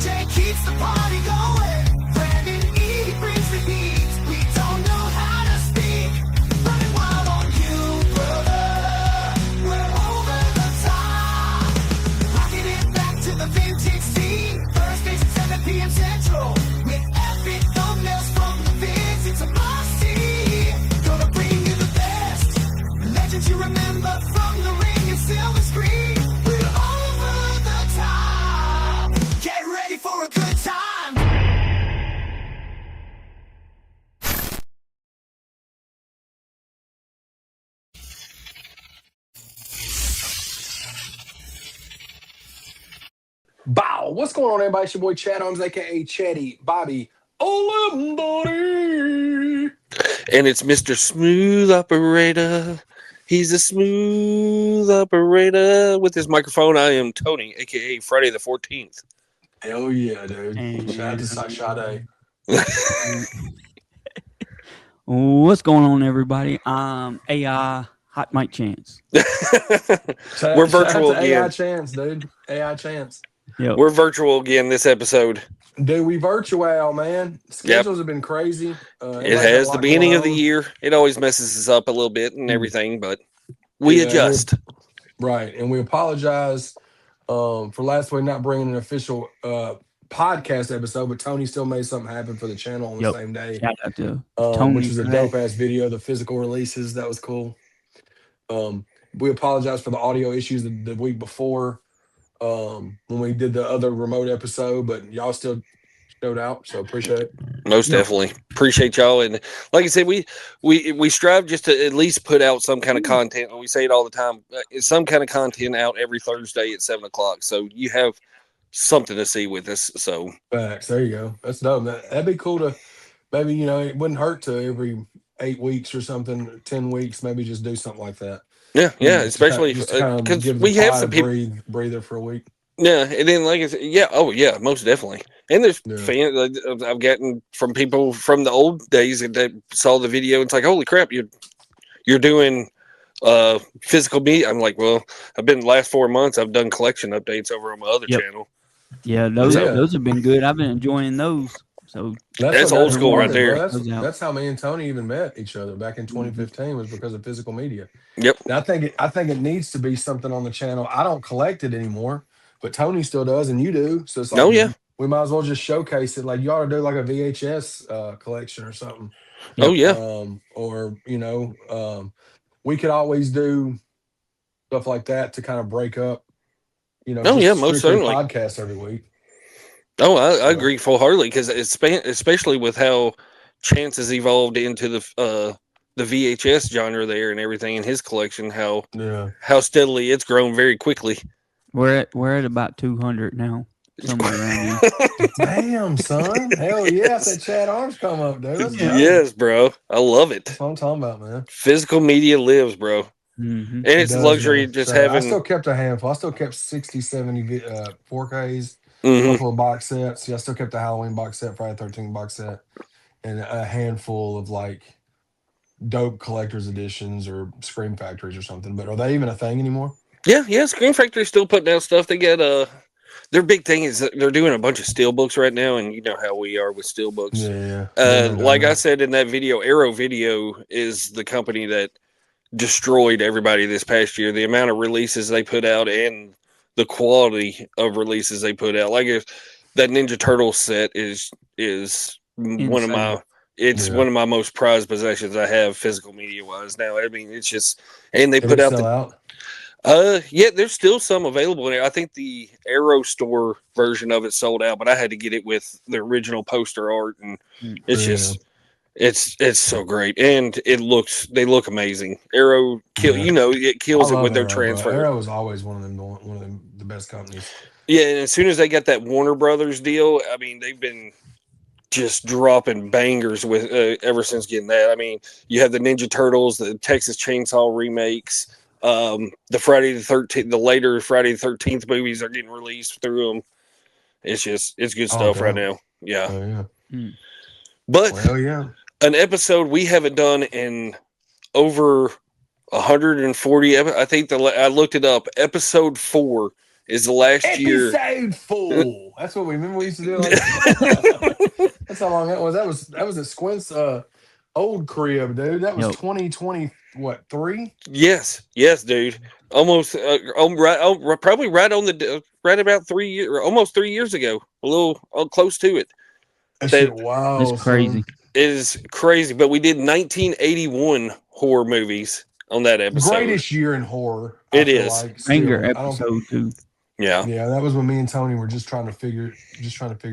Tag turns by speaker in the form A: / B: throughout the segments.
A: DJ keeps the party going. Brandon E brings the heat. We don't know how to speak. Running wild on you, brother. We're over the top. Rocking it back to the vintage scene. Thursdays at 7 p.m. Central. With epic thumbnails from the vids. It's a must-see. Gonna bring you the best. Legends you remember from the ring and silver screen. We're over the top. Get ready for a good time.
B: Bow! What's going on, everybody? It's your boy Chad Arms, aka Chatty Bobby Olembody.
C: And it's Mr. Smooth Operator. He's a smooth operator with his microphone. I am Tony, aka Friday the 14th.
B: Hell yeah, dude.
D: And-
B: Shout out to Sade.
D: What's going on, everybody? I'm AI Hot Mike Chance.
C: We're virtual
B: Shout out to AI
C: again.
B: Chance, dude. AI Chance.
D: Yep.
C: We're virtual again this episode.
B: Dude, we virtual, man. Schedules have been crazy.
C: It
B: everybody's got a
C: has
B: lot
C: the beginning
B: going
C: of the
B: on.
C: year. It always messes us up a little bit and everything, but we
B: Yeah,
C: adjust.
B: Right. And we apologize for last week not bringing an official podcast episode, but Tony still made something happen for the channel on the
D: Yep.
B: same day.
D: Shout out to Tony
B: Which was a
D: for that.
B: dope ass video, the physical releases. That was cool. We apologize for the audio issues the week before when we did the other remote episode, but y'all still showed out, so appreciate it.
C: Most definitely appreciate y'all, and like I said, we strive just to at least put out some kind of content. We say it all the time, some kind of content out every Thursday at 7:00, so you have something to see with us. So
B: Facts. There you go. That's dope. That'd be cool to maybe, it wouldn't hurt to every 8 weeks or something, 10 weeks, maybe just do something like that.
C: yeah, especially
B: because
C: because we have some people.
B: Breather for a week.
C: Yeah, and then like I said, most definitely. And there's
B: Yeah.
C: fans I've gotten from people from the old days that saw the video. It's like, holy crap, you're doing physical media. I'm like, well, I've been the last 4 months. I've done collection updates over on my other channel.
D: Yeah, those have been good. I've been enjoying those. So
C: That's
B: what
C: old
B: got
C: school right
B: started,
C: there.
B: bro. That's how me and Tony even met each other back in 2015 was because of physical media.
C: Yep.
B: And I think it needs to be something on the channel. I don't collect it anymore, but Tony still does, and you do. So it's like, we might as well just showcase it. Like you ought to do like a VHS collection or something.
C: Oh yeah.
B: Or we could always do stuff like that to kind of break up.
C: Most certainly.
B: Podcast every week.
C: Oh, I agree full-heartedly because especially with how Chance has evolved into the VHS genre there and everything in his collection, how steadily it's grown very quickly.
D: we're at about 200 now. Somewhere around there.
B: Damn, son. Hell yeah. I said Chad Arms come up, dude. Let's go.
C: Yes, bro. I love it.
B: That's what I'm talking about, man.
C: Physical media lives, bro.
D: Mm-hmm.
C: And it's a luxury just having.
B: I still kept a handful. I still kept 60, 70 4Ks, a
C: Mhm.
B: couple of box sets. Yeah, I still kept the Halloween box set, Friday 13 box set, and a handful of like dope collector's editions or Scream Factories or something. But are they even a thing anymore?
C: Yeah. Screen Factory's still putting out stuff. They got their big thing is that they're doing a bunch of steel books right now, and you know how we are with steel books.
B: Yeah.
C: Like I said in that video, Arrow Video is the company that destroyed everybody this past year. The amount of releases they put out and the quality of releases they put out. Like if that Ninja Turtle set is one of my one of my most prized possessions I have physical media wise now. I mean, it's just, and they
B: Did
C: put
B: it
C: out
B: sell
C: the
B: out?
C: there's still some available in there. I think the Arrow store version of it sold out, but I had to get it with the original poster art, and it's just it's so great, and they look amazing. Arrow it kills it with their transfer.
B: Arrow is always one of the best companies.
C: Yeah, and as soon as they got that Warner Brothers deal, I mean, they've been just dropping bangers with ever since getting that. I mean, you have the Ninja Turtles, the Texas Chainsaw remakes, the Friday the 13th, the later Friday the 13th movies are getting released through them. It's good stuff right now. Yeah.
B: Oh, yeah.
C: But an episode we haven't done in over 140. I think I looked it up. Episode 4 is the last year.
B: Episode 4. That's what we remember. We used to do it like that. That's how long that was. That was at Squint's old crib, dude. That was
D: Yep.
B: 2020. What 3?
C: Yes, dude. Almost, probably right about 3 years, or almost 3 years ago. A little close to it.
B: That
C: That
B: shit, wow,
D: It's crazy.
C: is crazy. But we did 1981 horror movies on that episode.
B: Greatest year in horror.
C: It
B: I feel
C: is.
B: like
D: Banger
B: still. I don't.
D: episode too.
C: Yeah.
B: Yeah, that was when me and Tony were just trying to figure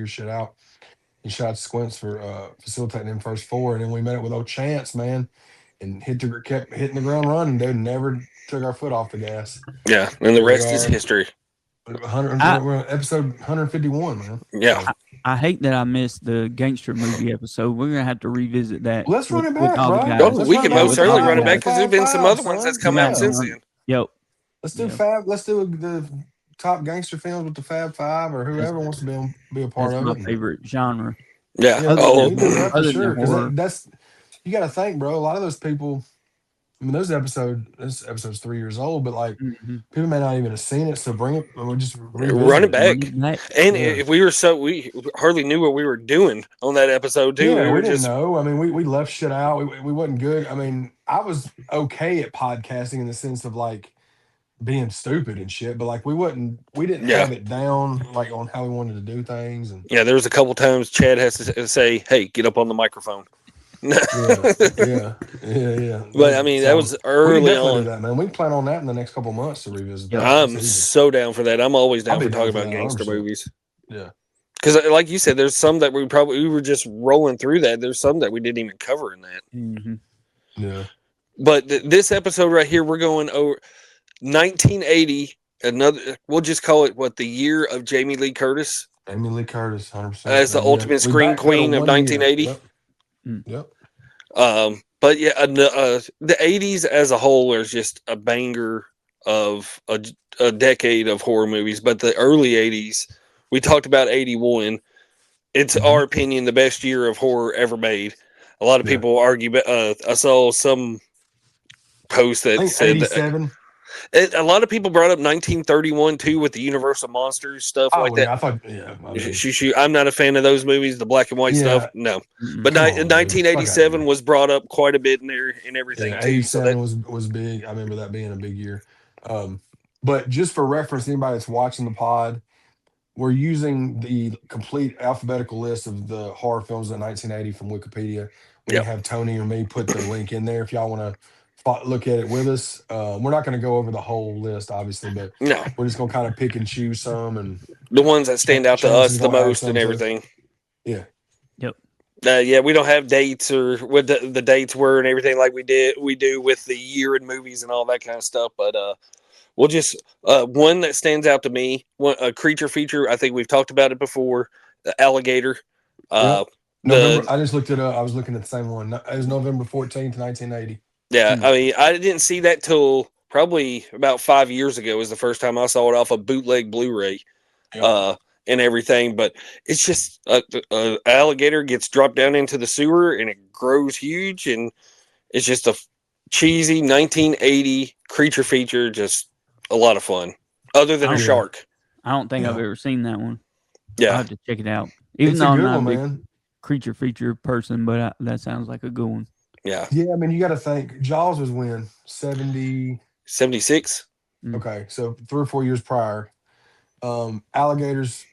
B: shit out. And shout out to Squints for facilitating them first 4, and then we met up with old Chance, man, and kept hitting the ground running, dude. Never took our foot off the gas.
C: Yeah. And the
B: Here we
C: rest is
B: are.
C: history.
B: 100, we're on episode 151, man.
C: Yeah.
B: So,
D: I hate that I missed the gangster movie episode. We're gonna have to revisit that.
B: let's run it back,
D: all the
B: bro.
D: guys.
C: Oh,
B: Let's
C: we
B: run
C: can
B: it back
C: most
B: with
C: certainly
B: Fab-
C: run it back
B: with
C: because there's
B: Fab
C: been some
B: Five,
C: other ones that's
B: son.
C: come out
D: Yeah.
C: since then.
D: Yep.
B: Let's do
D: Yeah.
B: Let's do the top gangster films with the Fab Five, or whoever wants to be a part
D: That's
B: of
D: my
B: it.
D: favorite genre.
C: Yeah.
B: Yeah,
C: Oh,
B: we do that for
D: other than
B: sure. Because
D: horror.
B: that's you got to think, bro. A lot of those people. I mean, this episode's 3 years old, but like
D: Mhm.
B: people may not even have seen it. So bring it. We'll just
C: Run it back.
D: Run it back.
C: And
B: Yeah.
C: if we hardly knew what we were doing on that episode too.
B: Yeah,
C: we
B: we
C: were
B: didn't
C: just
B: know. I mean, we left shit out. We wasn't good. I mean, I was okay at podcasting in the sense of like being stupid and shit, but like we didn't
C: Yeah.
B: have it down like on how we wanted to do things. And
C: yeah. There was a couple times Chad has to say, "Hey, get up on the microphone."
B: yeah.
C: But I mean, that was
B: we can
C: early
B: definitely do
C: on.
B: that, man. We can plan on that in the next couple months to revisit
D: Yeah.
B: that.
C: I'm
B: That's easy.
C: so down for that. I'm always down
B: I'll be
C: for
B: down
C: talking
B: for
C: about
B: that,
C: gangster
B: 100%.
C: movies.
B: Yeah.
C: Because, like you said, there's some that we were just rolling through that. There's some that we didn't even cover in that.
D: Mhm.
B: Yeah.
C: But this episode right here, we're going over 1980. We'll just call it the year of Jamie Lee Curtis
B: Amy Lee Curtis, 100%.
C: as the ultimate screen queen of 1980.
B: Yep.
D: Mm.
B: Yep.
C: But yeah, the 80s as a whole is just a banger of a decade of horror movies. But the early 80s, we talked about 81. It's
B: Mhm.
C: our opinion the best year of horror ever made. A lot of
B: Yeah.
C: people argue, but I saw some post
B: I
C: that
B: think
C: said that
B: 87.
C: a lot of people brought up 1931 too with the Universal Monsters stuff
B: Oh,
C: like that.
B: yeah. I thought, yeah. I mean,
C: I'm not a fan of those movies, the black and white
B: Yeah.
C: stuff. No,
D: Mhm.
C: but
B: Come on, dude.
C: 1987
B: Fuck
C: was brought up quite a bit in there and everything
B: yeah,
C: too. So
B: 87
C: that
B: was big. I remember that being a big year. But just for reference, anybody that's watching the pod, we're using the complete alphabetical list of the horror films of 1980 from Wikipedia. We
C: Yep.
B: can have Tony or me put the link in there if y'all want to look at it with us. We're not going to go over the whole list, obviously, but
C: no,
B: we're just going to kind of pick and choose some. And
C: the ones that stand out to
B: Chance
C: us
B: is
C: the
B: gonna add
C: most
B: some
C: and
B: to-
C: everything.
B: Yeah.
D: Yep.
C: Yeah, we don't have dates or what the dates were and everything like we do with the year in movies and all that kind of stuff. But we'll just one that stands out to me, a creature feature. I think we've talked about it before. The alligator.
B: November. I just looked it up. I was looking at the same one. It was November 14th, 1980.
C: Yeah, I mean, I didn't see that till probably about 5 years ago. Was the first time I saw it off a bootleg Blu-ray. And everything, but it's just a alligator gets dropped down into the sewer and it grows huge, and it's just a cheesy 1980 creature feature, just a lot of fun. Other than a
D: Yeah.
C: shark,
D: I don't think I've
B: Yeah.
D: ever seen that one. I'll
C: yeah,
D: have to check it out. Even
B: It's
D: though
B: a
D: I'm
B: good
D: not
B: one,
D: a big
B: man.
D: creature feature person, but that sounds like a good one.
C: yeah.
B: Yeah, I mean, you got to think. Jaws was when 70.
C: 76.
B: Okay, so 3 or 4 years prior. Alligators.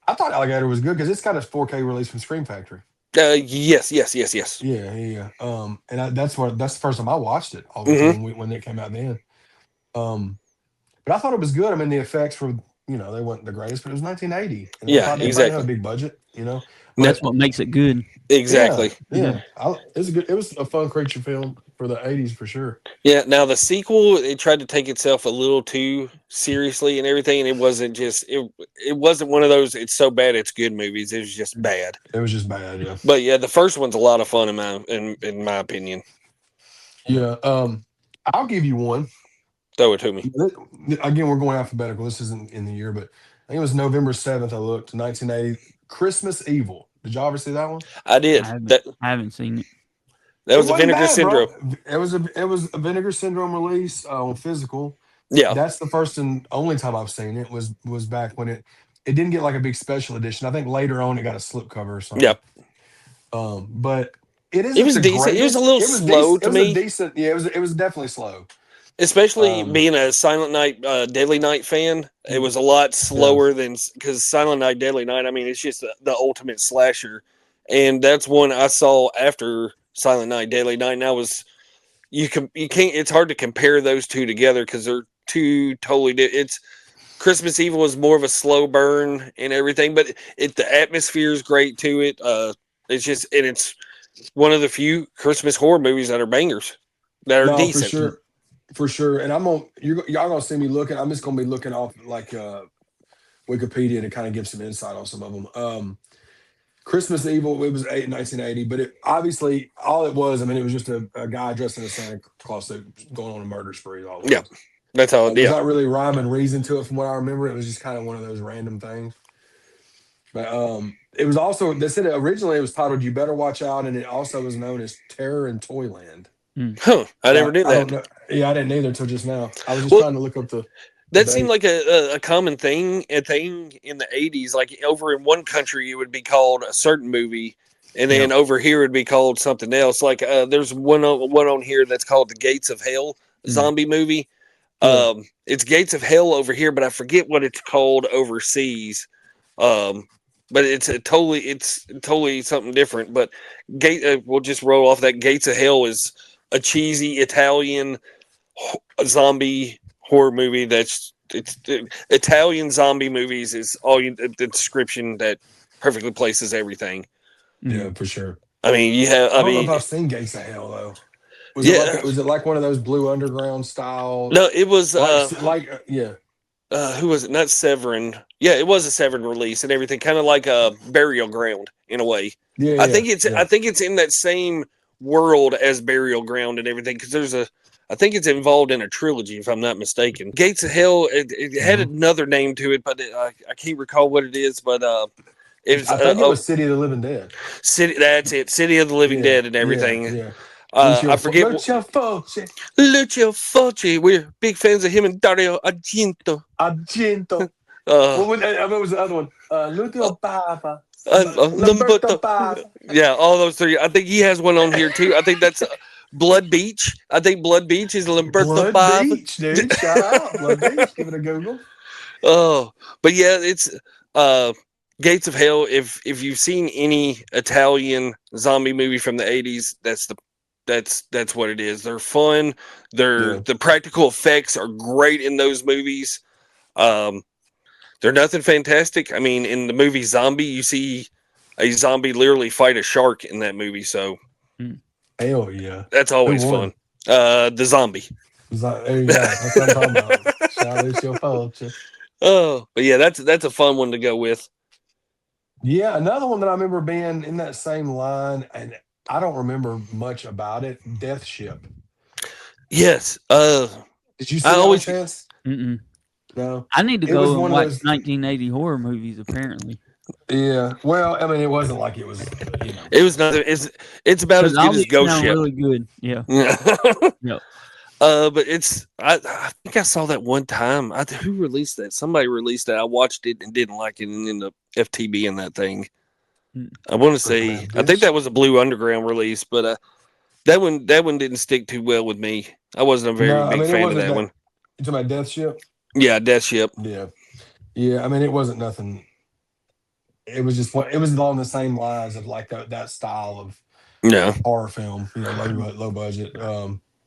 B: I thought Alligator was good because it's got a 4K release from Scream Factory.
C: Yes.
B: Yeah. And that's the first time I watched it.
C: Mhm.
B: When it came out then. But I thought it was good. I mean, the effects were, they weren't the greatest, but it was 1980. And I
C: Yeah,
B: thought they
C: exactly.
B: had a big budget.
D: Well, that's what makes it good.
C: Exactly.
B: Yeah. It was a fun creature film for the 80s for sure.
C: Yeah. Now the sequel, it tried to take itself a little too seriously and everything, and it wasn't just it wasn't one of those it's so bad it's good movies. It was just bad.
B: It was just bad. Yeah.
C: But yeah, the first one's a lot of fun in my opinion.
B: Yeah. I'll give you one.
C: Throw it to me.
B: Again, we're going alphabetical. This isn't in the year, but I think it was November 7th. I looked, 1980. Christmas Evil. Did y'all ever see that one?
C: I did.
D: I haven't seen it.
C: That was
B: It
C: a
B: wasn't
C: Vinegar
B: bad, bro.
C: Syndrome.
B: It was a Vinegar Syndrome release on physical.
C: Yeah.
B: That's the first and only time I've seen it was back when it didn't get like a big special edition. I think later on it got a slipcover or something.
C: Yep.
B: But it
C: It
B: isn't
C: was
B: the
C: decent. It was a
B: greatest.
C: little
B: It was
C: slow
B: decent. It
C: to
B: was a
C: me,
B: decent. Yeah, it was definitely slow.
C: especially
B: Um,
C: being a Silent Night, Deadly Night fan. It was a lot
B: yeah,
C: slower than because Silent Night, Deadly Night. I mean, it's just the ultimate slasher, and that's one I saw after Silent Night, Deadly Night. And I was you can't. It's hard to compare those two together because they're two totally different. It's Christmas Evil is more of a slow burn and everything, but the atmosphere is great to it. It's just and it's one of the few Christmas horror movies that are bangers, that are
B: no, for
C: decent.
B: sure, for sure. And y'all gonna see me looking. I'm just gonna be looking off like Wikipedia to kind of give some insight on some of them. Christmas Evil, it was 1980, but it obviously all it was. I mean, it was just a guy dressed in a Santa Claus suit going on a murder spree. Is all it
C: Yeah,
B: was.
C: that's how.
B: There's
C: Yeah,
B: not really rhyme and reason to it, from what I remember. It was just kind of one of those random things. But it was also they said originally it was titled "You Better Watch Out," and it also was known as Terror in Toyland.
C: huh? I never
B: Now
C: knew
B: I don't
C: that.
B: know. Yeah, I didn't either until just now. I was just
C: Well,
B: trying to look up the
C: that seemed
B: date.
C: like a common thing, a thing in the '80s. Like over in one country, it would be called a certain movie, and
B: Yeah,
C: then over here it'd be called something else. Like there's one on here that's called the Gates of Hell
B: mm,
C: zombie movie.
B: yeah,
C: It's Gates of Hell over here, but I forget what it's called overseas. Um, but it's totally something different. But we'll just roll off that Gates of Hell is a cheesy Italian zombie horror movie. Italian zombie movies is the description that perfectly places everything.
B: yeah,
D: Mm.
B: for sure.
C: I mean, you have.
B: I
C: I
B: don't know if
C: mean,
B: I've seen Gates of Hell though.
C: yeah.
B: Was it like one of those Blue Underground style,
C: No, it was
B: yeah,
C: who was it? Not Severin. Yeah, it was a Severin release and everything, kind of like a Burial Ground in a way.
B: yeah,
C: I
B: yeah,
C: think it's
B: yeah.
C: I think it's in that same world as Burial Ground and everything because I think it's involved in a trilogy if I'm not mistaken. Gates of Hell. It had
B: Hmm.
C: another name to it, but I can't recall what it is. But it was
B: I think it was City of the Living Dead.
C: City. That's it. City of the Living
B: Yeah,
C: Dead and
B: yeah,
C: everything.
B: yeah. Lucio,
C: I forget.
B: Lucio Fulci,
C: Lucio Fulci. We're big fans of him and Dario Argento.
B: Argento.
C: Uh,
B: What was the other one? Lucio Papa,
C: number
B: Lamberto Papa.
C: yeah, all those three. I think he has one on here too. I think that's Blood Beach. I think Blood Beach is Lamberto
B: Blood
C: Papa.
B: Beach, dude. Shout out. Blood Beach. Give it a Google.
C: Oh, but yeah, it's uh Gates of Hell. If you've seen any Italian zombie movie from the '80s, that's what it is. They're fun.
B: Yeah.
C: The practical effects are great in those movies. Um, they're nothing fantastic. I mean, in the movie Zombie, you see a zombie literally fight a shark in that movie, so
D: Mm.
B: Hell yeah.
C: that's
B: Who
C: always
B: won?
C: fun. The zombie.
B: There you go. That's what I'm talking about. Shout out Lucio Fulci.
C: Oh, but yeah, that's a fun one to go with.
B: Yeah, another one that I remember being in that same line, and I don't remember much about it. Death Ship.
C: Yes.
B: Did you
C: I
B: see it by
C: always
B: chance?
D: Mm-mm.
B: No.
D: I need to
B: It was
D: go and
B: one of
D: watch
B: those.
D: 1980 horror movies. Apparently,
B: Yeah. Well, I mean, it wasn't like it was, you know.
C: it was nothing. It's about
D: the
C: as good as
D: zombies
C: Ghost
D: sound
C: Ship.
D: really good. Yeah.
C: Yeah.
D: Yep.
C: But I think I saw that one time. Who released that? Somebody released that. I watched it and didn't like it, and ended up FTB in that thing.
D: Mm.
C: I want to say
B: Recommend
C: I
B: Death
C: think that
B: Ship.
C: was a Blue Underground release, but that one didn't stick too well with me. I wasn't a very
B: No, I
C: big
B: mean, it
C: fan of
B: wasn't
C: that
B: that.
C: one.
B: You talking about Death Ship?
C: Yeah, Death Ship.
B: Yeah. Yeah. I mean, it wasn't nothing. It was just what it was along the same lines of like that style of
C: No.
B: horror film, low budget.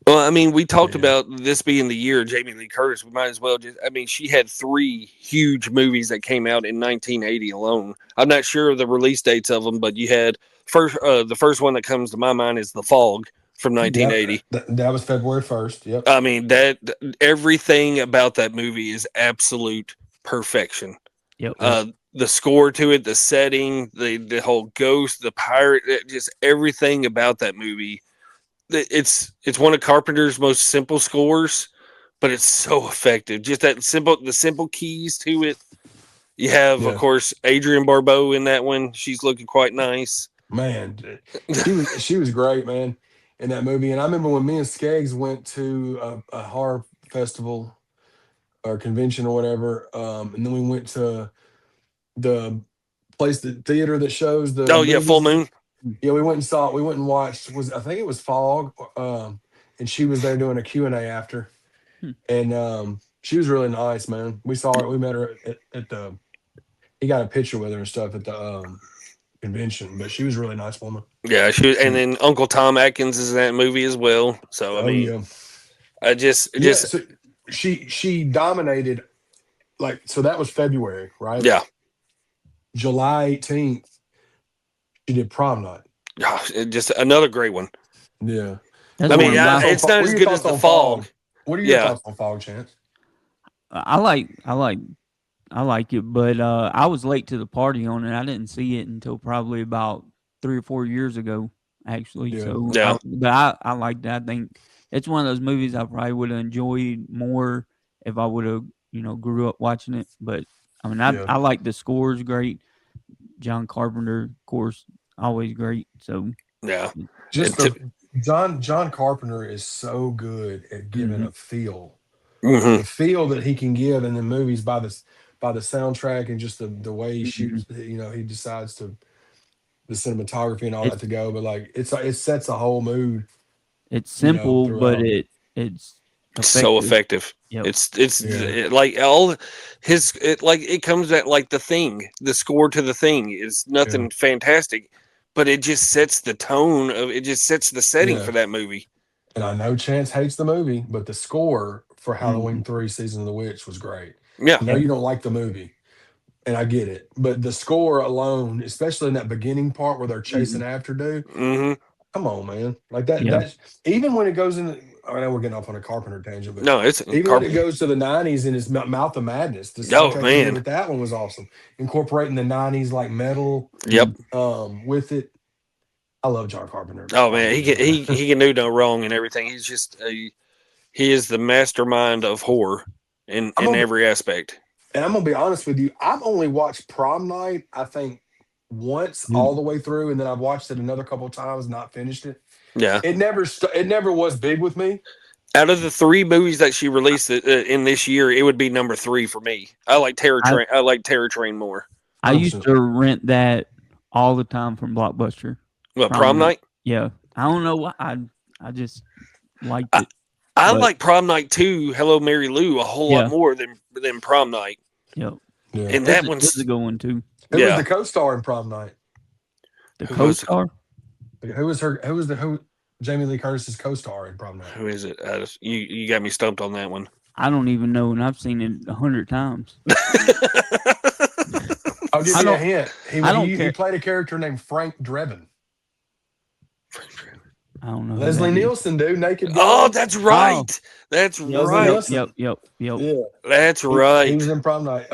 C: Well, I mean, we
B: But
C: talked
B: yeah.
C: about this being the year of Jamie Lee Curtis. We might as well just, I mean, she had three huge movies that came out in 1980 alone. I'm not sure of the release dates of them, but you had the first one that comes to my mind is The Fog from
B: Yep.
C: 1980.
B: That was February 1st. Yep.
C: I mean, that everything about that movie is absolute perfection.
D: Yep.
B: Yep.
C: The score to it, the setting, the whole ghost, the pirate, just everything about that movie. It's one of Carpenter's most simple scores, but it's so effective. Just the simple keys to it. You have, of
B: Yeah.
C: course, Adrienne Barbeau in that one. She's looking quite nice.
B: Man, she was great, man, in that movie. And I remember when me and Skeggs went to a horror festival or convention or whatever. And then we went to the the theater that shows the
C: Oh yeah, Full
B: movies.
C: Moon.
B: Yeah, we went and saw it. We went and watched. I think it was Fog, and she was there doing a Q&A after,
D: Hmm.
B: and she was really nice, man. We saw her. We met her at the. He got a picture with her and stuff at the convention, but she was a really nice woman.
C: Yeah, and then Uncle Tom Atkins is in that movie as well. So I
B: Oh
C: mean,
B: yeah,
C: I just
B: yeah. So she dominated. Like, so that was February, right?
C: yeah.
B: July 18th, she did Prom Night.
C: Just another great one.
B: Yeah.
D: That's
C: I
B: What were
C: mean,
B: your thoughts on
C: it's not
B: What are
C: as
B: your
C: good as
B: thoughts
C: the
B: on
C: Fog.
B: Fog? What are your
C: Yeah.
B: thoughts on Fog, Chance?
D: I like it, but I was late to the party on it. I didn't see it until probably about 3 or 4 years ago, actually.
B: Yeah.
D: So,
C: Yeah.
D: I liked it. I think it's one of those movies I probably would have enjoyed more if I would have, grew up watching it. But I mean,
B: Yeah.
D: I like the score is great. John Carpenter, of course, always great. So,
C: Yeah.
B: Just
C: It,
B: John Carpenter is so good at giving
D: mhm.
B: a feel.
C: mhm.
B: The feel that he can give in the movies by the soundtrack and just the way he
D: Mhm.
B: shoots, he decides to the cinematography and all that
D: It's
B: to go, but like it sets a whole mood,
D: it's simple, but
B: throughout.
D: it's
C: So
D: effective.
C: effective.
D: Yep.
B: Yeah.
C: Like all like it comes at like the thing. The score to the thing is
B: Yeah.
C: nothing fantastic, but it just sets the tone of it. Just sets the setting
B: Yeah.
C: for that movie.
B: And I know Chance hates the movie, but the score for Halloween
D: Mhm.
B: 3 Season of the Witch was great.
C: Yeah.
B: I know
D: Yep.
B: you don't like the movie, and I get it, but the score alone, especially in that beginning part where they're chasing
D: Mhm.
B: after dude,
C: Hmm.
B: come on, man. Like that,
D: Yeah.
B: that's even when it goes in. I know we're getting off on a Carpenter tangent, but
C: No, it's
B: even when it
C: Carpenter.
B: goes to the 90s and his Mouth of Madness, the
C: Oh
B: soundtrack he did
C: man.
B: with that one was awesome. Incorporating the 90s like metal
C: Yep.
B: with it. I love John Carpenter.
C: Oh
B: Like,
C: man,
B: man.
C: he can do no wrong and everything. He's just he is the mastermind of horror
B: I'm
C: in
B: gonna be,
C: every aspect.
B: and I'm gonna be honest with you. I've only watched Prom Night, I think, once all
D: Mhm.
B: the way through, and then I've watched it another couple of times, not finished it.
C: Yeah.
B: It never was big with me.
C: Out of the three movies that she released in this year, it would be number 3 for me. I like Terror
D: I
C: Train. I like Terror Train more.
D: I used
B: 100%.
D: to rent that all the time from Blockbuster.
C: Well,
D: Prom
C: Prom
D: night.
C: Night.
D: Yeah. I don't know why I just liked
C: I,
D: it.
C: I
D: But
C: like Prom Night 2, Hello Mary Lou, a whole lot
D: yeah,
C: more than Prom Night.
D: yep.
B: Yeah.
C: And
D: It's
C: that
D: it's a
C: one's
D: good one too.
B: Who was
C: yeah.
B: the co-star in Prom Night?
D: The
C: Who was
D: co-star?
B: Who was her? Who Jamie Lee Curtis's co-star in Prom Night?
C: who is it? You got me stumped on that one.
D: I don't even know, and I've seen it 100 times.
B: I'll give
D: I
B: you a
D: don't
B: hint.
D: I don't
B: He
D: care.
B: played a character named Frank Drebin.
D: I don't know who
B: Leslie
D: that is.
B: Nielsen, dude, Naked
C: Oh,
B: Gun.
C: that's
D: Oh,
C: right. That's
B: Leslie
D: yep,
C: right.
D: yep,
B: Nielsen.
D: yep, yep.
B: Yeah,
C: That's
B: he was
C: right.
B: in Prom Night.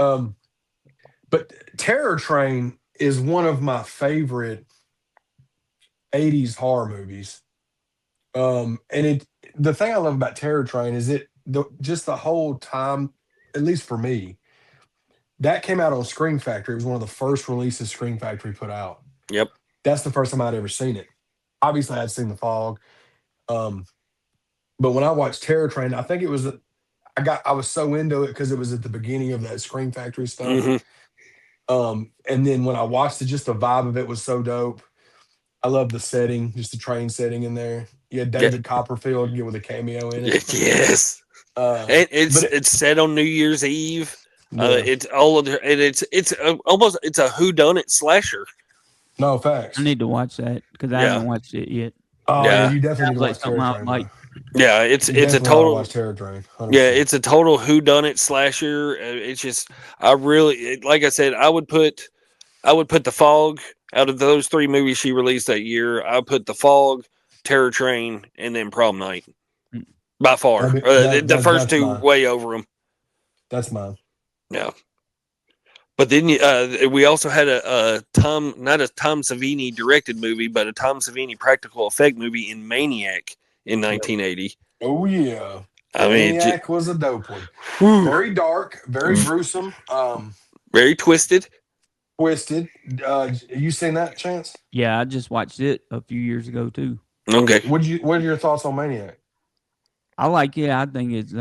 B: But Terror Train is one of my favorite '80s horror movies. And the thing I love about Terror Train is just the whole time, at least for me, that came out on Scream Factory. It was one of the first releases Scream Factory put out.
C: Yep.
B: That's the first time I'd ever seen it. Obviously, I'd seen The Fog. Um, but when I watched Terror Train, I think it was I was so into it because it was at the beginning of that Scream Factory stuff.
C: Hmm.
B: And then when I watched it, just the vibe of it was so dope. I love the setting, just the train setting in there. You had
C: Yeah.
B: David Copperfield get with a cameo in it.
C: Yes.
B: Uh,
C: And
B: but
C: it's set on New Year's Eve.
B: yeah,
C: It's all of the, and it's almost it's a whodunit slasher.
B: no
D: I
B: facts.
D: need to watch that because I
C: Yeah.
D: haven't watched it yet.
B: Oh yeah,
C: Yeah.
B: you definitely need
D: Sounds
B: to
D: like
B: watch
D: something
B: Terror
D: I
B: Train,
D: like.
B: bro.
C: Yeah.
B: You
C: It's a
B: definitely ought to watch
C: total.
B: Terror Train,
C: Yeah,
B: 100%.
C: it's a total whodunit slasher. It's just I really like I said I would put The Fog out of those three movies she released that year. I put The Fog, Terror Train, and then Prom Night
D: Mm.
C: by far. The first
B: That's
C: two
B: mine.
C: way over them.
B: That's mine.
C: Yeah. But then we also had a Tom, not a Tom Savini directed movie, but a Tom Savini practical effect movie in Maniac in
D: Yep.
C: 1980.
B: Oh yeah,
C: I mean,
B: Maniac was a dope one.
C: whew,
B: Very dark, very gruesome,
C: very twisted.
B: twisted. You seen that, Chance?
D: Yeah, I just watched it a few years ago too.
C: Okay.
B: What are your thoughts on Maniac?
D: I like it. I think it's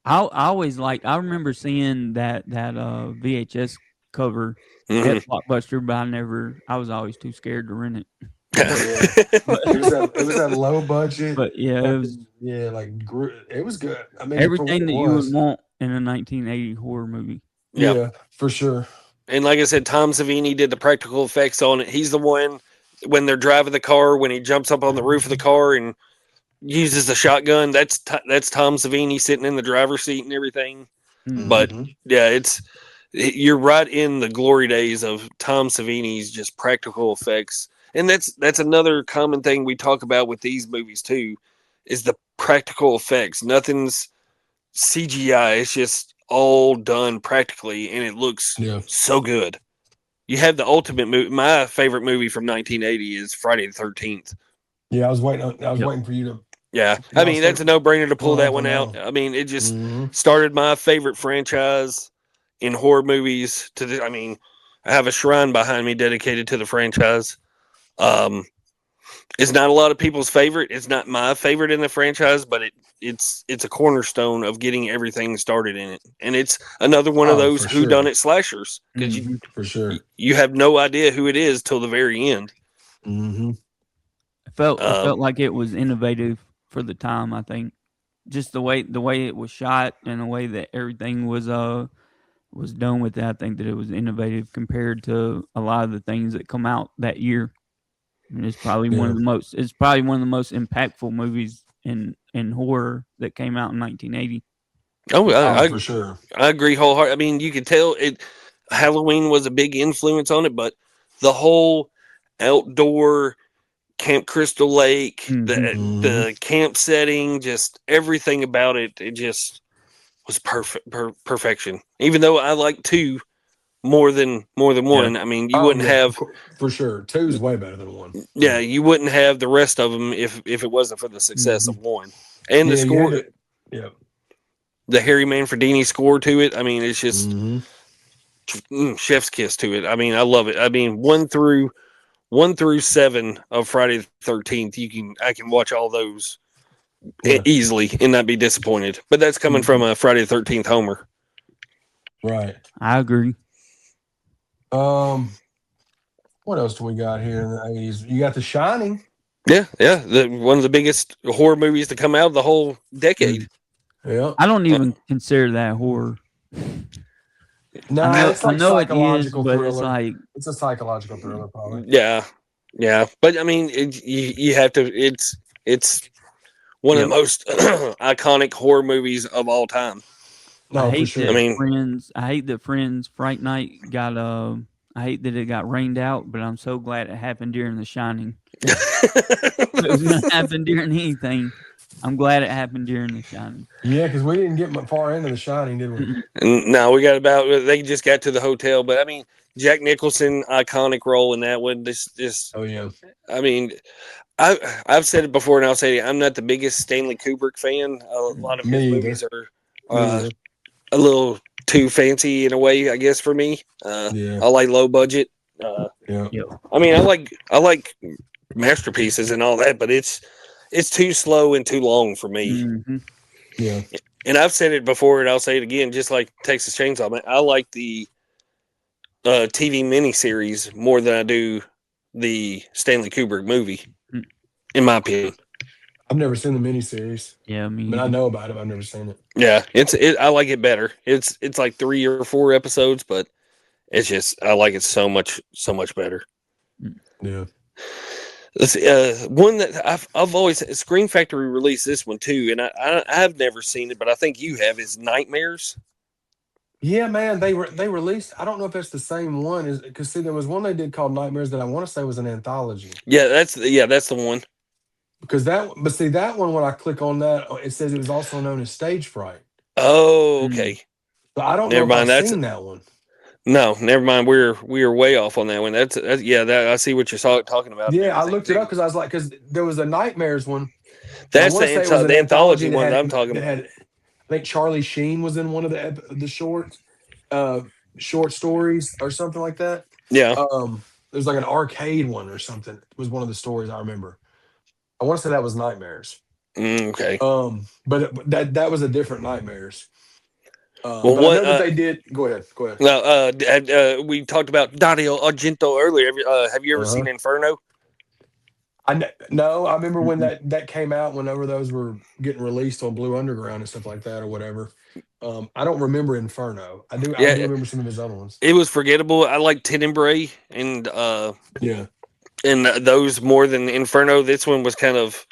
D: I always liked. I remember seeing that VHS cover at
C: Mhm.
D: Blockbuster, but I was always too scared to rent it.
B: Yeah.
D: But
B: It was that low budget.
D: but yeah, it was
B: Yeah, it was good. I mean, for what
D: everything
B: it
D: that you would
B: was.
D: want in a 1980 horror movie.
C: Yeah.
B: Yeah, for sure.
C: And like I said, Tom Savini did the practical effects on it. He's the one when they're driving the car, when he jumps up on the roof of the car and uses the shotgun. That's Tom Savini sitting in the driver's seat and everything.
D: Mhm.
C: But
B: Hmm.
C: yeah, you're right in the glory days of Tom Savini's just practical effects, and that's another common thing we talk about with these movies too, is the practical effects. Nothing's CGI. It's just all done practically, and it looks
B: Yeah.
C: so good. You have the ultimate movie. My favorite movie from 1980 is Friday the 13th.
B: Yeah, I was
D: Yep.
B: waiting for you to
C: Yeah, I
B: y'all
C: mean that's
B: start
C: a no-brainer to pull
B: pulling
C: that
B: up on
C: one
B: that
C: out.
B: one.
C: I mean, it just
B: Hmm.
C: started my favorite franchise in horror movies. I mean, I have a shrine behind me dedicated to the franchise. Um, it's not a lot of people's favorite. It's not my favorite in the franchise, but it's a cornerstone of getting everything started in it, and it's another one of
B: Oh,
C: those
B: for sure.
C: whoudonit slashers because
D: Mhm.
B: For sure.
C: you have no idea who it is till the very end.
B: Hmm.
D: It
C: Um,
D: felt like it was innovative for the time. I think just the way it was shot and the way that everything was done with it. I think that it was innovative compared to a lot of the things that come out that year. And
B: Yeah.
D: it's probably one of the most impactful movies in horror that came out in 1980.
C: oh,
B: Oh, for sure.
C: I agree wholeheartedly. I mean, you could tell it. Halloween was a big influence on it, but the whole outdoor Camp Crystal Lake,
D: Mhm.
B: Hmm.
C: the camp setting, just everything about it, it just was perfection. Even though I like two more than
D: Yeah.
C: one. I mean, you
B: Oh
C: wouldn't
B: yeah,
C: have
B: for sure. Two's way better than one.
C: yeah,
B: Yeah.
C: you wouldn't have the rest of them if it wasn't for the success
B: Hmm.
C: of one and the
B: Yeah, you had
C: score,
B: to. Yeah.
C: the Harry Manfredini score to it. I mean, it's just
B: Hmm.
C: chef's kiss to it. I mean, I love it. I mean, one through seven of Friday the 13th, I can watch all those
B: Yeah.
C: easily and not be disappointed. But that's coming from
B: Hmm.
C: a Friday the 13th homer.
B: Right.
D: I agree.
B: Um. What else do we got here in the 80s? You got The Shining.
C: Yeah, yeah, one of the biggest horror movies to come out of the whole decade.
B: Yeah.
D: I don't
C: Uh,
D: even consider that horror.
B: Nah, it's
D: I
B: like
D: know it is,
B: psychological
D: but it's
B: thriller.
D: like
B: It's a psychological thriller, probably.
C: yeah, yeah, but I mean, you have to. It's one of
D: yep.
C: the most iconic horror movies of all time.
B: No, for
C: I
B: sure.
C: mean,
D: I hate that Friends Fright Night got I hate that it got rained out, but I'm so glad it happened during The Shining. If it was gonna happen during anything, I'm glad it happened during The Shining.
B: Yeah, because we didn't get far into The Shining, did we?
D: Mm-mm.
C: no, we got about. They just got to the hotel, but I mean, Jack Nicholson iconic role in that one. This.
B: Oh yeah.
C: I mean, I've said it before, and I'll say it. I'm not the biggest Stanley Kubrick fan. A lot of his
B: Me
C: movies
B: either.
C: are
B: Me
C: uh,
B: either.
C: a little too fancy in a way, I guess, for me.
B: Yeah.
C: I like low budget. Uh,
B: Yeah.
D: Yep.
C: I mean, I like masterpieces and all that, but it's too slow and too long for me.
D: Hmm.
B: Yeah.
C: And I've said it before, and I'll say it again, just like Texas Chainsaw Man. I like the TV miniseries more than I do the Stanley Kubrick movie, in my opinion.
B: I've never seen the miniseries.
D: Yeah,
B: I
D: me
B: mean, I
D: either.
B: know about it, but I've never seen it.
C: Yeah, I like it better. It's like 3 or 4 episodes, but it's just I like it so much better.
D: Mm.
B: Yeah.
C: Let's see, one that I've always Screen Factory released this one too, and I've never seen it, but I think you have. Is Nightmares?
B: Yeah, man. They released. I don't know if that's the same one. Is because see, there was one they did called Nightmares that I want to say was an anthology.
C: Yeah, that's the one.
B: Because but see that one when I click on that, it says it was also known as stage fright.
C: Oh,
D: Mm.
C: okay.
B: So I don't know
C: Never
B: if I've
C: mind. That's
B: seen that one.
C: no, never mind. We are way off on that one. That's yeah. That I see what you're talking about and
B: Yeah, I
C: everything
B: looked it up
C: too.
B: because I was like, because there was a Nightmares one, and I
C: That's
B: want to say it was an
C: the
B: anthology
C: anthology one that I'm talking
B: that
C: about.
B: had I think Charlie Sheen was in one of the uh short stories or something like that.
C: Yeah.
B: There's like an arcade one or something. It was one of the stories I remember. I want to say that was Nightmares.
C: Okay.
B: But that was a different nightmares.
C: Well,
B: But I
C: what?
B: know that they did. Go ahead. Go ahead.
C: No. We talked about Dario Argento earlier. Have you ever
B: Uh-huh.
C: seen Inferno?
B: No, I remember when
D: Mm-mm.
B: that came out. Whenever those were getting released on Blue Underground and stuff like that, or whatever. I don't remember Inferno. I do
C: Yeah,
B: remember some of his other ones.
C: it was forgettable. I like Tenebrae
B: Yeah,
C: and those more than Inferno. This one was kind of,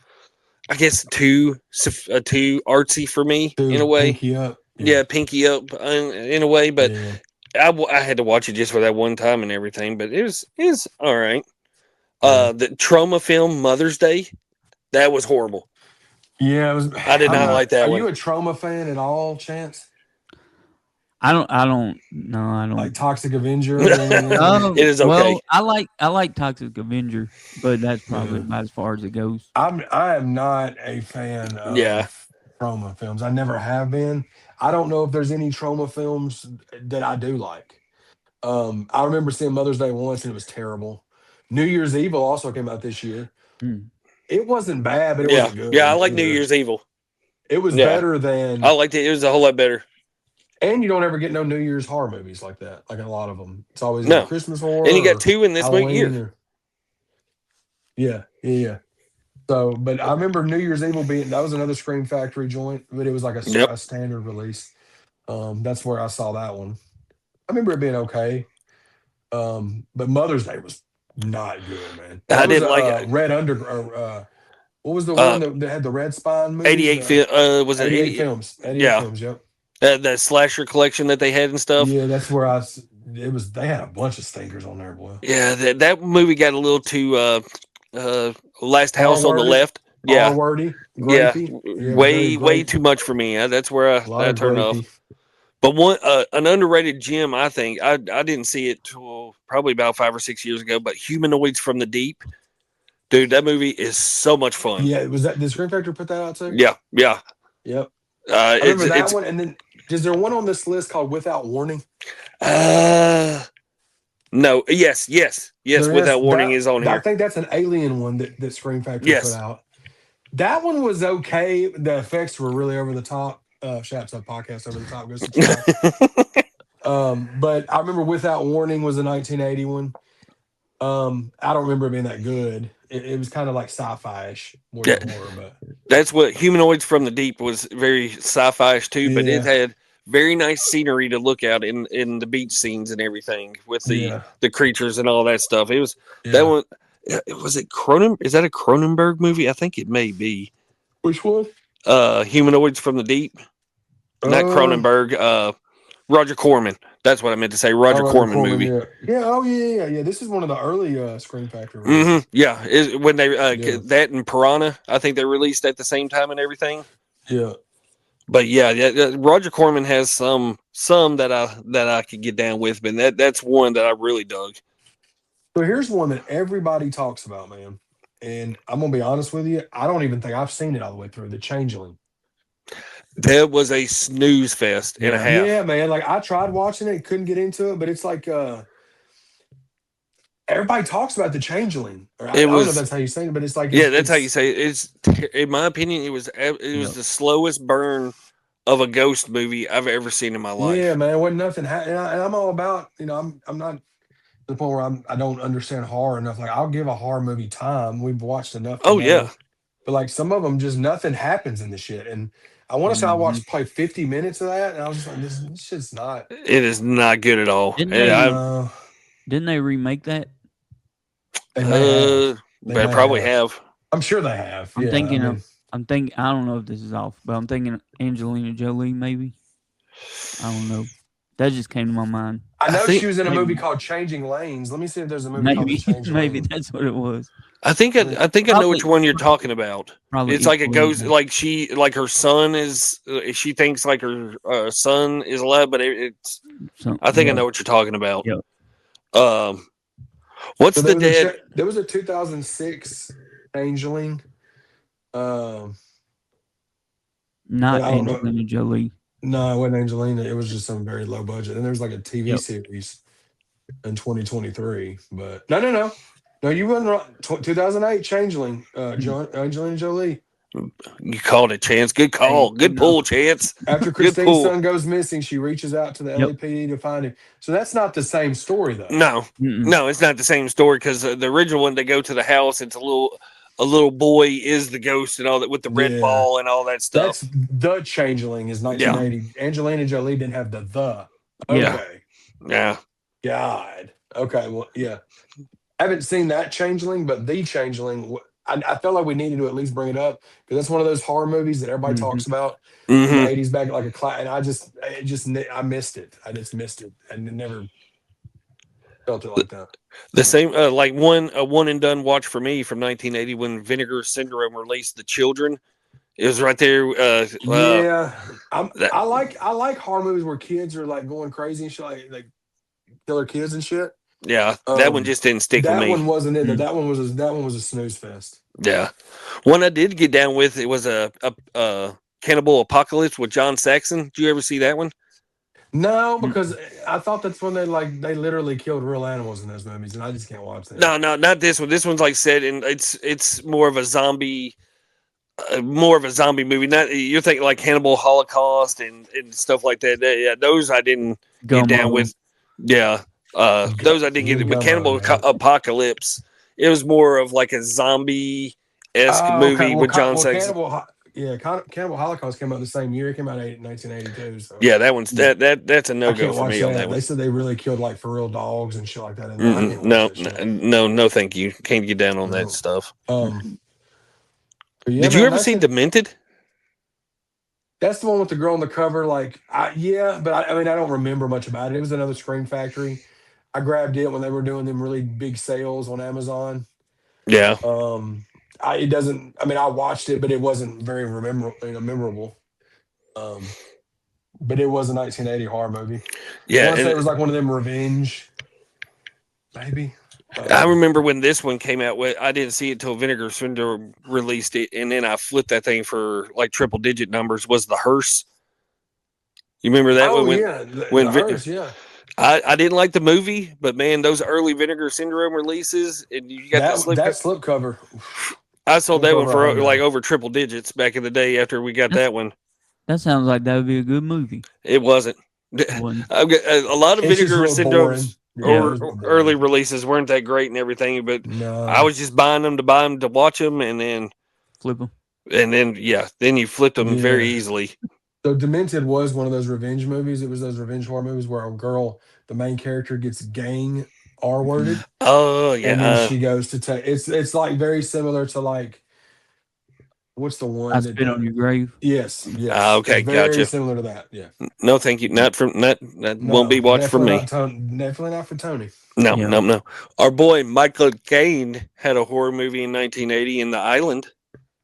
C: I guess, too artsy for me in a
B: dude,
C: way.
B: Pinky Up. Yeah,
C: Yeah, pinky up in a way, but
B: yeah,
C: I had to watch it just for that one time and everything. But it was all right.
B: yeah,
C: The trauma film Mother's Day, that was horrible.
B: yeah. It was.
C: I did
B: I'm
C: not
B: not.
C: like
B: Are
C: that
B: you
C: one.
B: a trauma fan at all, Chance?
D: I don't. No, I
B: Like
D: don't.
B: Toxic Avenger or any of them?
C: It is okay.
D: Well, I like Toxic Avenger, but that's probably
B: Yeah.
D: about as far as it goes.
B: I am not a fan
C: Yeah,
B: of trauma films. I never have been. I don't know if there's any trauma films that I do like. I remember seeing Mother's Day once and it was terrible. New Year's Evil also came out this year.
D: Mm.
B: It wasn't bad, but it
C: yeah,
B: wasn't
C: yeah. I
B: good
C: like New
B: either.
C: Year's Evil.
B: It was
C: Yeah,
B: better
C: I
B: than,
C: liked it. It was a whole lot better.
B: and you don't ever get no New Year's horror movies like that. Like a lot of them, it's always either
C: No,
B: Christmas
C: and
B: horror
C: you got
B: or
C: two in this year.
B: Halloween or yeah, yeah, yeah. So, but I remember New Year's Evil being that was another Scream Factory joint, but it was like
C: Yep.
B: a standard release. That's where I saw that one. I remember it being okay. But Mother's Day was not good, man.
C: I
B: That was
C: didn't
B: a
C: like
B: Red Under. What was the one
C: uh
B: that had the Red Spine movies?
C: 88 was it
B: 88
C: 80?
B: films. 88
C: Yeah,
B: films. Yep.
C: that slasher collection that they had and stuff.
B: Yeah, that's where it was. They had a bunch of stinkers on there, boy.
C: Yeah, that movie got a little too uh Last
B: R
C: House on the
B: wordy,
C: Left.
B: R
C: Yeah,
B: wordy,
C: yeah,
B: grapey. Yeah, it was very
C: way
B: grape.
C: too much for me. That's where
B: A lot
C: I
B: of
C: turned off.
B: grapey.
C: But an underrated gem, I think I didn't see it till probably about 5 or 6 years ago. But Humanoids from the Deep, dude, that movie is so much fun.
B: Yeah, was that did Screen Factory put that out too?
C: Yeah, yeah.
B: Yep. I
C: It's
B: remember that
C: it's
B: one. And then is there one on this list called Without Warning?
C: uh no, yes.
B: There is
C: Without Warning is on
B: I
C: here.
B: think that's an alien one that Scream Factory put
C: Yes.
B: out. That one was okay. The effects were really over the top. Shouts out podcast over the top. Go subscribe. But I remember Without Warning was a 1980 one. I don't remember it being that good. It was kind of like sci-fi-ish more
C: Yeah,
B: than horror, but
C: that's what Humanoids from the Deep was, very sci-fi too, but it
B: yeah,
C: had very nice scenery to look at in the beach scenes and everything with
B: yeah,
C: the creatures and all that stuff. It was that
B: yeah.
C: one. Was it Cronen? Is that a Cronenberg movie? I think it may be.
B: Which one?
C: Humanoids from the Deep, not
B: Uh,
C: Cronenberg. Roger Corman. That's what I meant to say.
B: I
C: Roger
B: Roger
C: Corman
B: Corman.
C: movie.
B: Yeah, yeah. Oh, yeah, yeah, yeah. This is one of the early Scream Factory releases.
C: Yeah, when they
B: Yeah,
C: that and Piranha, I think they released at the same time and everything.
B: yeah.
C: But yeah, Roger Corman has some that I could get down with, but that's one that I really dug.
B: So here's one that everybody talks about, man. And I'm gonna be honest with you. I don't even think I've seen it all the way through. The Changeling.
C: That was a snooze fest and a
B: Yeah,
C: half.
B: man. Like I tried watching it, couldn't get into it, but it's like everybody talks about the Changeling. Or I
C: It
B: don't know if
C: was
B: that's how you say it, but it's like
C: Yeah, that's how you
B: it's
C: say it. In my opinion, it was
B: yeah.
C: the slowest burn of a ghost movie I've ever seen in my
B: Yeah,
C: life.
B: man. It wasn't nothing. And I'm all about, I'm not to the point where I don't understand horror enough. Like I'll give a horror movie time. We've watched enough to
C: Oh yeah,
B: know. But like some of them, just nothing happens in the shit. And I want to say I
D: Mhm.
B: watched probably 50 minutes of that, and I was just like, this shit's not.
C: it is not good at all.
D: Didn't
C: And
D: they
B: No,
D: didn't they remake that?
B: they may have. They
C: But
B: may
C: probably
B: have.
C: have.
B: I'm sure they have.
D: I'm
B: Yeah. I
D: thinking of
B: mean,
D: I don't know if this is off, but I'm thinking Angelina Jolie maybe. I don't know. That just came to my mind.
B: I
C: I
B: know she
C: think
B: was in a movie
D: Maybe
B: called Changing Lanes. Let me see if there's a movie called The
D: maybe maybe
B: Changeling.
D: that's what it was.
B: Let me,
C: I think I know which
D: Probably
C: one you're talking about.
D: probably
C: It's like it
D: equally
C: goes
D: good.
C: like her son is. She thinks like her son is alive, but it's.
D: So
C: I think I
D: yeah,
C: know what you're talking about.
D: yeah.
C: Um,
B: so
C: what's the dead?
B: there was a 2006 Changeling. Um, but
D: Not
B: I don't know.
D: Angelina Jolie.
B: No, it wasn't Angelina. It was just some very low budget. And there's like a TV
D: Yep.
B: series in 2023. But no. No, you wasn't right. 2008 Changeling, Angelina Jolie.
C: You called it, Chance. Good call.
D: Hey,
C: Good pull, Chance.
B: After
C: Good
B: Christine's
C: pull.
B: son goes missing, she reaches out to the
D: Yep.
B: LAPD to find him. So that's not the same story, though.
C: No,
D: Mm-mm.
C: no, it's not the same story because the original one they go to the house. It's a little boy is the ghost and all that with the red
B: Yeah.
C: ball and all that
B: That's
C: stuff.
B: The Changeling is
C: Yeah.
B: 1980. Angelina Jolie didn't have the.
D: Yeah.
B: Okay.
C: Yeah.
B: God. Okay. Well, yeah. I haven't seen that Changeling, but the Changeling, I felt like we needed to at least bring it up because that's one of those horror movies that everybody
D: Mhm.
B: talks about from the
C: hmm
B: 80s back like a class. And I missed it. I just missed it. I never felt it like that.
C: The same, like a one and done watch for me from 1980 when Vinegar Syndrome released The Children. It was right there.
B: Yeah.
C: That,
B: I like horror movies where kids are like going crazy and shit, like killer kids and shit.
C: yeah, that one just didn't stick with
B: That
C: me.
B: one wasn't it.
D: Mm.
B: That one was a snooze fest.
C: Yeah, one I did get down with it was a Cannibal Apocalypse with John Saxon. Did you ever see that one?
B: No,
D: Mm.
B: because I thought that's when they literally killed real animals in those movies, and I just can't watch that.
C: No, not this one. This one's like said, and it's more of a zombie. More of a zombie movie. Not you're thinking like Cannibal Holocaust and stuff like that. Yeah, those I didn't get down
D: Gummo.
C: with. Yeah, those I didn't get with
B: Gummo,
C: Cannibal
B: no.
C: Apocalypse. It was more of like a zombie esque
B: Oh, okay.
C: movie with John
B: Well,
C: Saxon.
B: Cannibal Holocaust came out the same year. It came out in 1982. So
C: Yeah, that one's that's a no
B: I
C: go
B: can't
C: for
B: watch
C: me on
B: that.
C: that
B: They
C: one.
B: said they really killed like for real dogs and shit like that in there. I can't watch
C: No,
B: that shit.
C: no, thank you. Can't get down on that
B: No.
C: stuff.
B: But yeah,
C: Did you
B: man,
C: ever see Demented?
B: that's the one with the girl on the cover. But I mean, I don't remember much about it. It was another Scream Factory. I grabbed it when they were doing them really big sales on Amazon.
C: Yeah,
B: It doesn't. I mean, I watched it, but it wasn't very memorable. Um, but it was a 1980 horror movie. I
C: yeah.
B: want to say
C: And
B: it was like one of them revenge, maybe.
C: I remember when this one came out. I didn't see it till Vinegar Syndrome released it, and then I flipped that thing for like triple digit numbers. Was the hearse? You remember that
B: Oh
C: one
B: yeah,
C: when
B: the hearse. Yeah,
C: I didn't like the movie, but man, those early Vinegar Syndrome releases, and you got the slip.
B: that slip cover.
C: I sold
B: Slip
C: that one
B: cover, I
C: for
B: hung
C: like
B: on.
C: over triple digits back in the day after we got
D: That's,
C: that one.
D: that sounds like that would be a good movie.
C: It wasn't.
D: One.
C: A lot of
B: It's just
C: Vinegar
B: real boring.
C: Syndromes
B: Yeah, it
C: or
B: was real
C: early
B: boring.
C: releases weren't that great and everything, but I
B: No.
C: was just buying them to buy them to watch them,
D: Flip them.
C: then you flipped them very
B: Yeah.
C: easily.
B: So Demented was one of those revenge movies. It was those revenge horror movies where a girl, the main character, gets gang R worded,
C: Oh
B: and then
C: yeah,
B: she goes to take. It's like very similar to like what's the
D: I
B: one that
D: spit on
B: the
D: your grave.
B: yes, it's
C: okay,
B: very
C: gotcha.
B: similar to that. Yeah.
C: No, thank you. Not from that won't be
B: No,
C: watched for me.
B: Definitely not for Tony.
C: No,
D: Yeah.
C: no, no. Our boy Michael Caine had a horror movie in 1980 in The Island.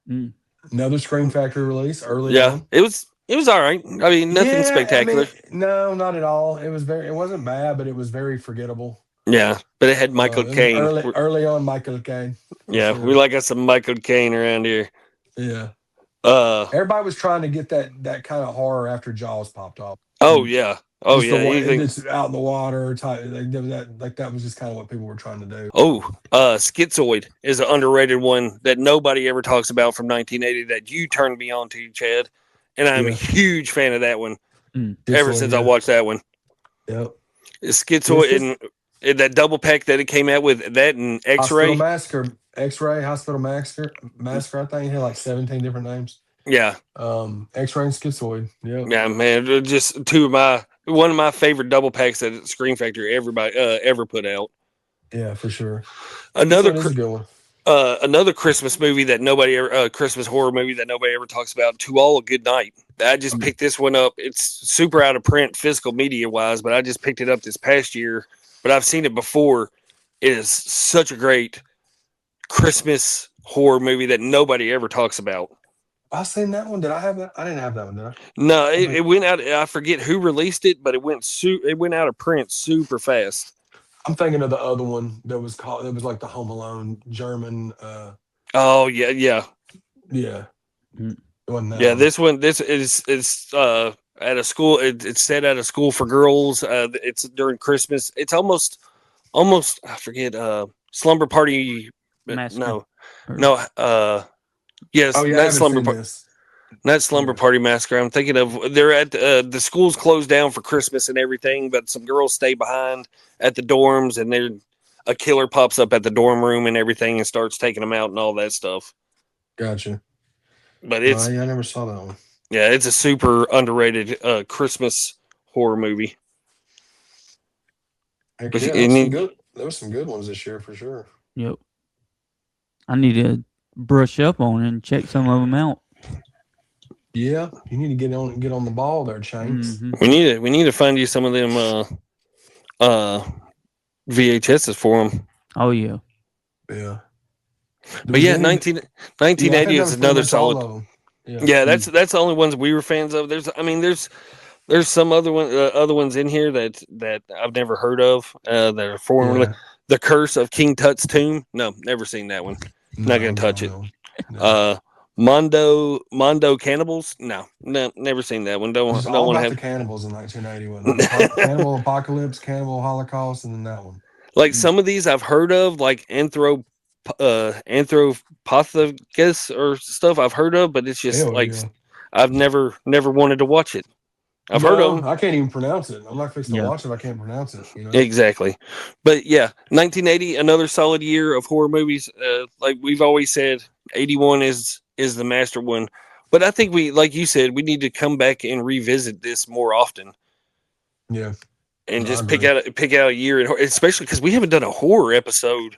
D: Mm.
B: Another Scream Factory release early
C: Yeah,
B: on.
C: it was all right. I mean, nothing
B: Yeah, I mean,
C: spectacular.
B: no, not at all. It wasn't bad, but it was very forgettable.
C: Yeah, but it had Michael
B: It was
C: Caine.
B: early on Michael Caine for
C: Yeah, we
B: sure.
C: like us some Michael Caine around here.
B: Yeah.
C: Uh
B: Everybody was trying to get that kind of horror after Jaws popped off.
C: oh
D: Mm.
C: yeah. Oh
B: Just the
C: yeah.
B: one
C: Anything.
B: it's out in the water type that was just kind of what people were trying to do.
C: Oh, Schizoid is an underrated one that nobody ever talks about from 1980 that you turned me on to, Chad. And I'm a
B: Yeah.
C: huge fan of that one
D: Mm.
C: ever
B: Schizoid,
C: since I
B: yeah.
C: watched that one.
B: Yep.
C: Schizoid and that double pack that it came out with, that and
B: Hospital
C: X-Ray.
B: Massacre, X-Ray, Hospital Massacre. I think it had like 17 different names.
C: Yeah.
B: X-Ray and Schizoid. Yep.
C: Yeah, man. They're just one of my favorite double packs that Screen Factory everybody ever put out.
B: Yeah, for sure.
C: Another
B: Schizoid is a good one.
C: Another Christmas movie that nobody ever, Christmas horror movie that nobody ever talks about. To All a Good Night. I just picked this one up. It's super out of print, physical media wise, but I just picked it up this past year. But I've seen it before. It is such a great Christmas horror movie that nobody ever talks about.
B: I seen that one. Did I have that? I didn't have that one, did I?
C: No, it went out. I forget who released it, but it went out of print super fast.
B: I'm thinking of the other one that was called. It was like the Home Alone German.
C: Oh yeah, yeah.
B: Yeah.
D: Mm.
B: It wasn't that
C: Yeah,
B: one.
C: this is at a school. It's set at a school for girls. It's during Christmas. It's almost I forget. Slumber Party.
D: Massacre.
C: No,
D: Or-
C: no. Yes,
B: Oh yeah, I haven't seen this.
C: not Slumber
B: Yeah.
C: Party Massacre. I'm thinking of they're at the school's closed down for Christmas and everything, but some girls stay behind at the dorms, and a killer pops up at the dorm room and everything and starts taking them out and all that stuff.
B: Gotcha.
C: But
B: No,
C: it's
B: yeah, I never saw that one.
C: yeah, it's a super underrated Christmas horror movie.
B: Heck
C: But
B: yeah,
C: and
B: there was some good ones this year for sure.
D: Yep. I need to brush up on it and check some of them out.
B: Yeah, you need to get on the ball there, Shanks.
D: Hmm.
C: we need to find you some of them uh VHSs for them.
D: Oh yeah.
B: Yeah.
C: But
B: Was
C: yeah,
B: there any? Yeah, I think
C: 1980
B: that
C: is
B: was pretty
C: another
B: much all
C: solid.
B: of them. Yeah.
C: Yeah, that's the only ones we were fans of. There's some other ones in here that I've never heard of that are formerly
B: Yeah.
C: The Curse of King Tut's Tomb. No, never seen that one. Not
B: No,
C: gonna
B: no,
C: touch it.
B: no. No.
C: Uh, Mondo Cannibals. No, never seen that one.
B: It was
C: Don't
B: all
C: want to
B: about the
C: have
B: cannibals in 1980, wasn't it? Cannibal Apocalypse, Cannibal Holocaust, and then that one.
C: like some of these I've heard of, like Anthropophagus or stuff I've heard of, but it's just
B: Hell
C: like
B: yeah.
C: I've never wanted to watch it. I've heard of
B: No,
C: them.
B: I can't even pronounce it. I'm not fixed to
D: Yeah.
B: watch it. I can't pronounce it. You know.
C: Exactly. But yeah, 1980, another solid year of horror movies. Like we've always said, 81 is the master one. But I think like you said, we need to come back and revisit this more often
B: Yeah.
C: and
B: No, I
C: just
B: agree.
C: pick out a year, especially because we haven't done a horror episode.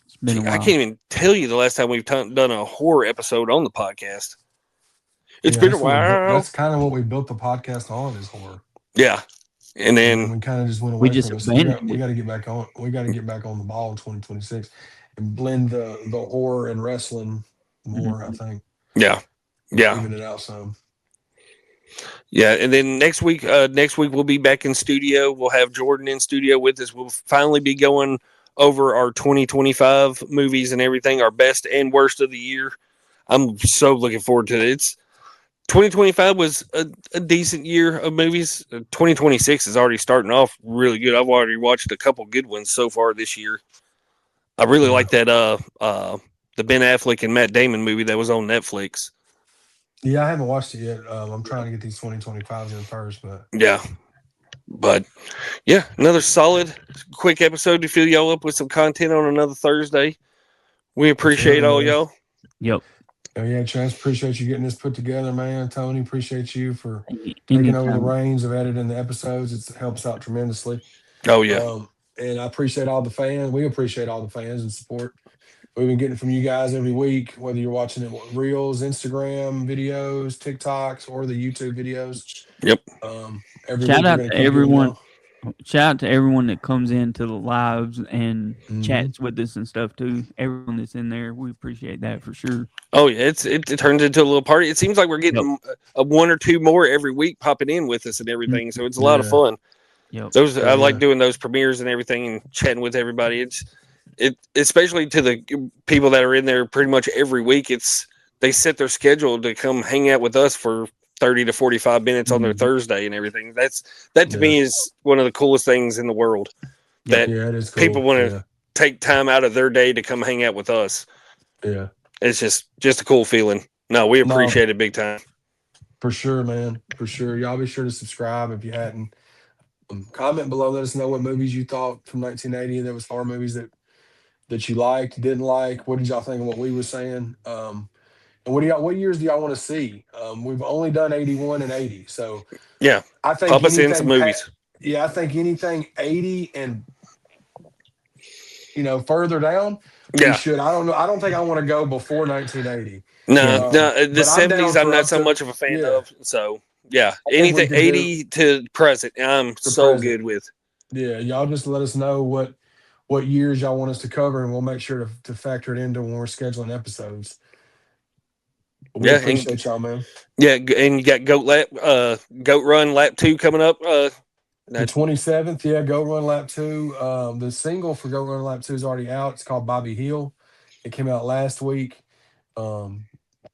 D: It's been a
C: Gee, I
D: while.
C: can't even tell you the last time we've done a horror episode on the podcast. It's
B: Yeah,
C: been a while.
B: that's kind of what we built the podcast on is horror.
C: Yeah, and
B: And then
C: then
B: we kind of just went
D: We
B: away
D: just
B: from it. So
D: abandoned
B: we
D: it.
B: got to get back on. We got to get back on the ball in 2026 and blend the horror and wrestling more. I
D: Mhm.
B: think
C: yeah, yeah.
B: even it out some.
C: Yeah, and then next week we'll be back in studio. We'll have Jordan in studio with us. We'll finally be going over our 2025 movies and everything, our best and worst of the year. I'm so looking forward to it. 2025 was a decent year of movies. 2026 is already starting off really good. I've already watched a couple good ones so far this year. I really
B: Yeah.
C: like that the Ben Affleck and Matt Damon movie that was on Netflix.
B: Yeah, I haven't watched it yet. I'm trying to get these 2025s in first, but
C: Yeah, but yeah, another solid, quick episode to fill y'all up with some content on another Thursday. We appreciate
B: absolutely,
C: all
B: man.
C: y'all.
D: Yep.
B: Oh, yeah, Chance, appreciate you getting this put together, man. Tony, appreciate you for taking over the
D: Anytime.
B: reins of editing the episodes. It helps out tremendously.
C: Oh yeah,
B: And I appreciate all the fans. We appreciate all the fans and support we've been getting from you guys every week, whether you're watching it Reels, Instagram videos, TikToks, or the YouTube videos.
C: yep.
B: Every
D: Shout
B: week we're
D: out
B: going
D: to
B: to keep doing
D: everyone.
B: y'all.
D: Shout out to everyone that comes into the lives and
B: Mhm.
D: chats with us and stuff too. Everyone that's in there, we appreciate that for sure.
C: Oh yeah, it turns into a little party. It seems like we're
D: Yep.
C: getting a one or two more every week popping in with us and everything. So it's a lot of
B: Yeah.
C: fun.
D: Yep.
C: Those I
B: Hell
C: like
B: yeah.
C: doing those premieres and everything and chatting with everybody. It especially to the people that are in there pretty much every week. They set their schedule to come hang out with us for 30 to 45 minutes on their
D: Mhm.
C: Thursday and everything. That to
B: Yeah.
C: me is one of the coolest things in the world.
D: Yep.
C: That
B: Yeah, it is
C: people
B: cool.
C: want to
B: Yeah.
C: take time out of their day to come hang out with us.
B: Yeah.
C: It's just a cool feeling. No, we
B: No,
C: appreciate it big time.
B: for sure, man. For sure. Y'all be sure to subscribe if you hadn't. Comment below. Let us know what movies you thought from 1980. There was horror movies that you liked, didn't like. What did y'all think of what we were saying? And what years do y'all want to see? We've only done 81 and 80. So
C: Yeah,
B: I think
C: pop us in some
B: anything
C: movies.
B: yeah, I think anything 80 and further down, we
C: Yeah,
B: should. I don't know. I don't think I want to go before 1980.
C: no,
D: Yeah.
C: no. The
B: But I'm down
C: '70s, I'm
B: for
C: not
B: up
C: so
B: to
C: much of a fan
B: yeah.
C: of. So yeah,
B: I think we
C: anything
B: could do
C: 80 to present, I'm
B: the
C: so
B: present.
C: good with.
B: Yeah, y'all just let us know what years y'all want us to cover, and we'll make sure to factor it into when we're scheduling episodes. But we
C: Yeah, and
B: appreciate y'all, man.
C: yeah, and you got Goat Run Lap 2 coming up.
B: The
C: That
B: 27th, yeah, Go Run Lap 2. The single for Go Run Lap 2 is already out. It's called Bobby Hill. It came out last week. Salute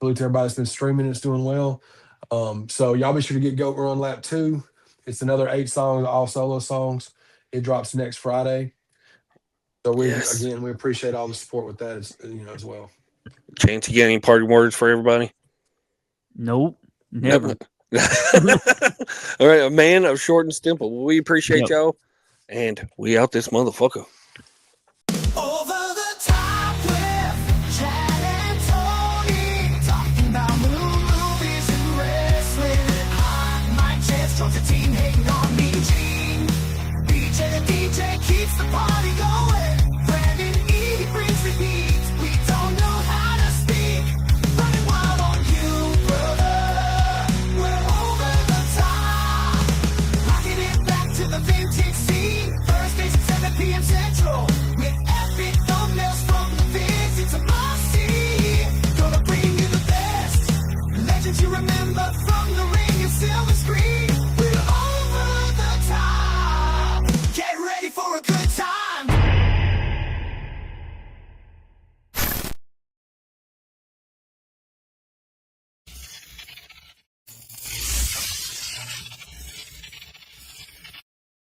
B: to everybody that's been streaming. It's doing well. So y'all be sure to get Go Run Lap 2. It's another 8 songs, all solo songs. It drops next Friday. So
C: yes,
B: we appreciate all the support with that as well.
C: Chance, you got any parting words for everybody?
D: Nope, never.
C: All right, a man of short and simple. We appreciate
D: Yep.
C: y'all, and we out this motherfucker.